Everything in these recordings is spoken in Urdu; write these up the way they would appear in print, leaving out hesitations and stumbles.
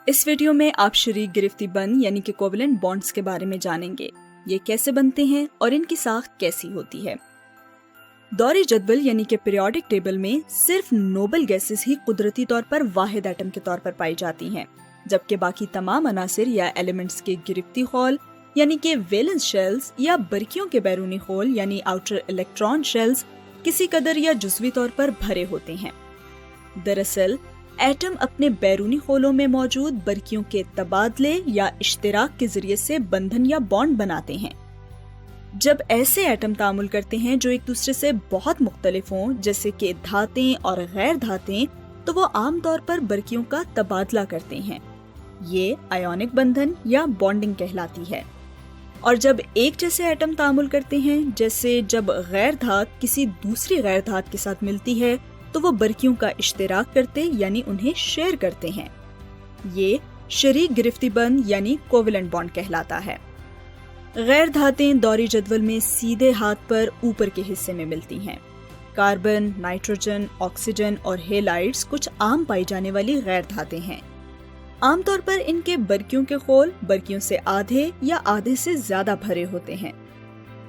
اس ویڈیو میں آپ شریک گرفتی بند یعنی کہ کوولنٹ بانڈز کے بارے میں جانیں گے. یہ کیسے بنتے ہیں اور ان کی ساخت کیسی ہوتی ہے. دوری جدول یعنی کہ پیریوڈک ٹیبل میں صرف نوبل گیسز ہی قدرتی طور پر واحد ایٹم کے طور پر پائی جاتی ہیں، جبکہ باقی تمام عناصر یا ایلیمنٹس کے گرفتی خول یعنی کہ ویلنس شیلز یا برقیوں کے بیرونی خول یعنی آؤٹر الیکٹران شیلز کسی قدر یا جزوی طور پر بھرے ہوتے ہیں. دراصل ایٹم اپنے بیرونی خولوں میں موجود برقیوں کے تبادلے یا اشتراک کے ذریعے سے بندھن یا بانڈ بناتے ہیں. جب ایسے ایٹم تعامل کرتے ہیں جو ایک دوسرے سے بہت مختلف ہوں، جیسے کہ دھاتیں اور غیر دھاتیں، تو وہ عام طور پر برقیوں کا تبادلہ کرتے ہیں. یہ آیونک بندھن یا بانڈنگ کہلاتی ہے. اور جب ایک جیسے ایٹم تعامل کرتے ہیں، جیسے جب غیر دھات کسی دوسری غیر دھات کے ساتھ ملتی ہے، تو وہ برقیوں کا اشتراک کرتے یعنی انہیں شیئر کرتے ہیں. یہ شریک گرفتی بند یعنی کوولنٹ بانڈ کہلاتا ہے. غیر دھاتیں دوری جدول میں سیدھے ہاتھ پر اوپر کے حصے میں ملتی ہیں. کاربن، نائٹروجن، آکسیجن اور ہیلائڈز کچھ عام پائی جانے والی غیر دھاتیں ہیں. عام طور پر ان کے برقیوں کے خول برقیوں سے آدھے یا آدھے سے زیادہ بھرے ہوتے ہیں.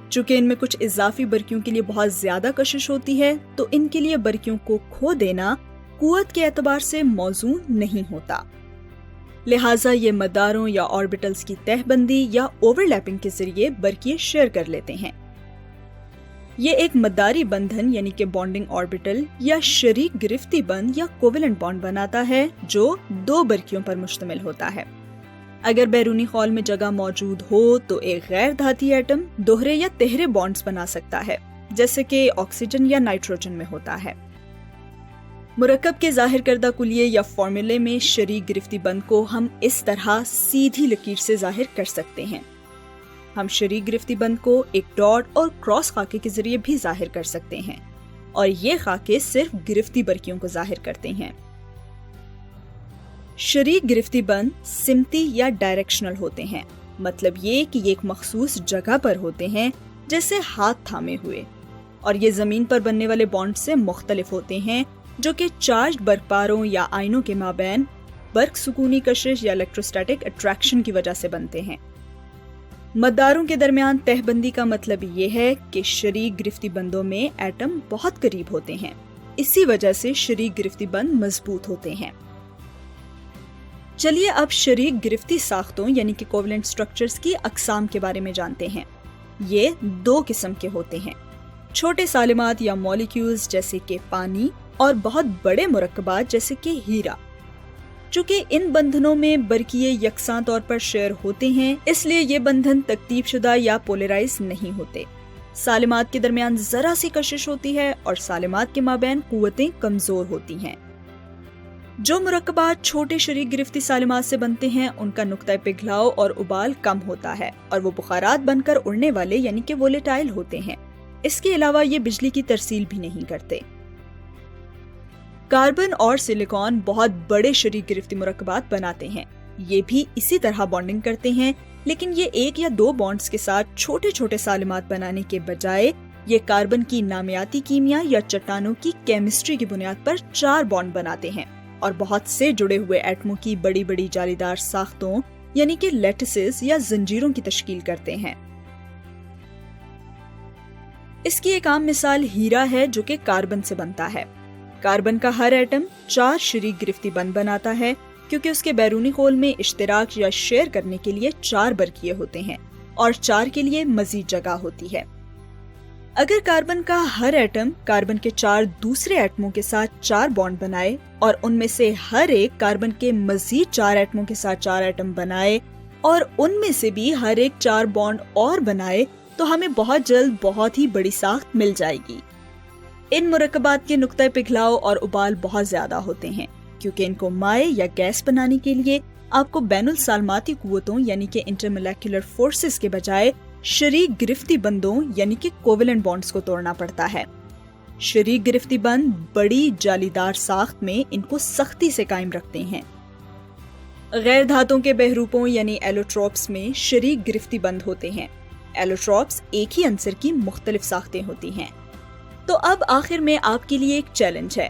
چونکہ ان میں کچھ اضافی برقیوں کے لیے بہت زیادہ کشش ہوتی ہے، تو ان کے لیے برقیوں کو کھو دینا قوت کے اعتبار سے موزوں نہیں ہوتا. لہٰذا یہ مداروں یا آربٹلز کی تہہ بندی یا اوور لیپنگ کے ذریعے برقیے شیئر کر لیتے ہیں. یہ ایک مداری بندھن یعنی کہ بانڈنگ آربٹل یا شریک گرفتی بند یا کوولنٹ بانڈ بناتا ہے جو دو برقیوں پر مشتمل ہوتا ہے. اگر بیرونی خول میں جگہ موجود ہو تو ایک غیر دھاتی ایٹم دوہرے یا تہرے بانڈز بنا سکتا ہے، جیسے کہ آکسیجن یا نائٹروجن میں ہوتا ہے. مرکب کے ظاہر کردہ کلیے یا فارمولے میں شریک گرفتی بند کو ہم اس طرح سیدھی لکیر سے ظاہر کر سکتے ہیں. ہم شریک گرفتی بند کو ایک ڈاٹ اور کراس خاکے کے ذریعے بھی ظاہر کر سکتے ہیں، اور یہ خاکے صرف گرفتی برقیوں کو ظاہر کرتے ہیں. شریک گرفتی بند سمتی یا ڈائریکشنل ہوتے ہیں، مطلب یہ کہ یہ ایک مخصوص جگہ پر ہوتے ہیں، جیسے ہاتھ تھامے ہوئے، اور یہ زمین پر بننے والے بانڈ سے مختلف ہوتے ہیں جو کہ چارجڈ برق پاروں یا آئنوں کے مابین برق سکونی کشش یا الیکٹروسٹیٹک اٹریکشن کی وجہ سے بنتے ہیں. مداروں کے درمیان تہہ بندی کا مطلب یہ ہے کہ شریک گرفتی بندوں میں ایٹم بہت قریب ہوتے ہیں، اسی وجہ سے شریک گرفتی بند مضبوط ہوتے ہیں. چلیے اب شریک گرفتی ساختوں یعنی کہ کوولنٹ سٹرکچرز کی اقسام کے بارے میں جانتے ہیں. یہ دو قسم کے ہوتے ہیں: چھوٹے سالمات یا مولیکیولز جیسے کہ پانی، اور بہت بڑے مرکبات جیسے کہ ہیرا. چونکہ ان بندھنوں میں برقیے یکساں طور پر شیئر ہوتے ہیں، اس لیے یہ بندھن تکتیب شدہ یا پولرائز نہیں ہوتے. سالمات کے درمیان ذرا سی کشش ہوتی ہے اور سالمات کے مابین قوتیں کمزور ہوتی ہیں. جو مرکبات چھوٹے شریک گرفتی سالمات سے بنتے ہیں ان کا نقطہ پگھلاؤ اور ابال کم ہوتا ہے، اور وہ بخارات بن کر اڑنے والے یعنی کہ وولیٹائل ہوتے ہیں. اس کے علاوہ یہ بجلی کی ترسیل بھی نہیں کرتے. کاربن اور سلیکون بہت بڑے شریک گرفتی مرکبات بناتے ہیں. یہ بھی اسی طرح بانڈنگ کرتے ہیں، لیکن یہ ایک یا دو بانڈز کے ساتھ چھوٹے چھوٹے سالمات بنانے کے بجائے یہ کاربن کی نامیاتی کیمیا یا چٹانوں کی کیمسٹری کی بنیاد پر 4 بانڈ بناتے ہیں، اور بہت سے جڑے ہوئے ایٹموں کی بڑی بڑی جالیدار ساختوں یعنی کہ لیٹسز یا زنجیروں کی تشکیل کرتے ہیں. اس کی ایک عام مثال ہیرا ہے جو کہ کاربن سے بنتا ہے. کاربن کا ہر ایٹم 4 شریک گرفتی بند بناتا ہے، کیونکہ اس کے بیرونی خول میں اشتراک یا شیئر کرنے کے لیے 4 برقیے ہوتے ہیں اور 4 کے لیے مزید جگہ ہوتی ہے. اگر کاربن کا ہر ایٹم کاربن کے 4 دوسرے ایٹموں کے ساتھ 4 بانڈ بنائے اور ان میں سے ہر ایک کاربن کے مزید 4 ایٹموں کے ساتھ 4 ایٹم بنائے اور ان میں سے بھی ہر ایک 4 بانڈ اور بنائے، تو ہمیں بہت جلد بہت ہی بڑی ساخت مل جائے گی. ان مرکبات کے نقطہ پگھلاؤ اور ابال بہت زیادہ ہوتے ہیں، کیونکہ ان کو مائع یا گیس بنانے کے لیے آپ کو بین السالماتی قوتوں یعنی کہ انٹرمولیکولر فورسز کے بجائے شریک گرفتی بندوں یعنی کہ کوولنٹ بانڈز کو توڑنا پڑتا ہے. شریک گرفتی بند بڑی جالیدار ساخت میں ان کو سختی سے قائم رکھتے ہیں. غیر دھاتوں کے بہروپوں یعنی ایلوٹروپس میں شریک گرفتی بند ہوتے ہیں. ایلوٹروپس ایک ہی عنصر کی مختلف ساختیں ہوتی ہیں. تو اب آخر میں آپ کے لیے ایک چیلنج ہے.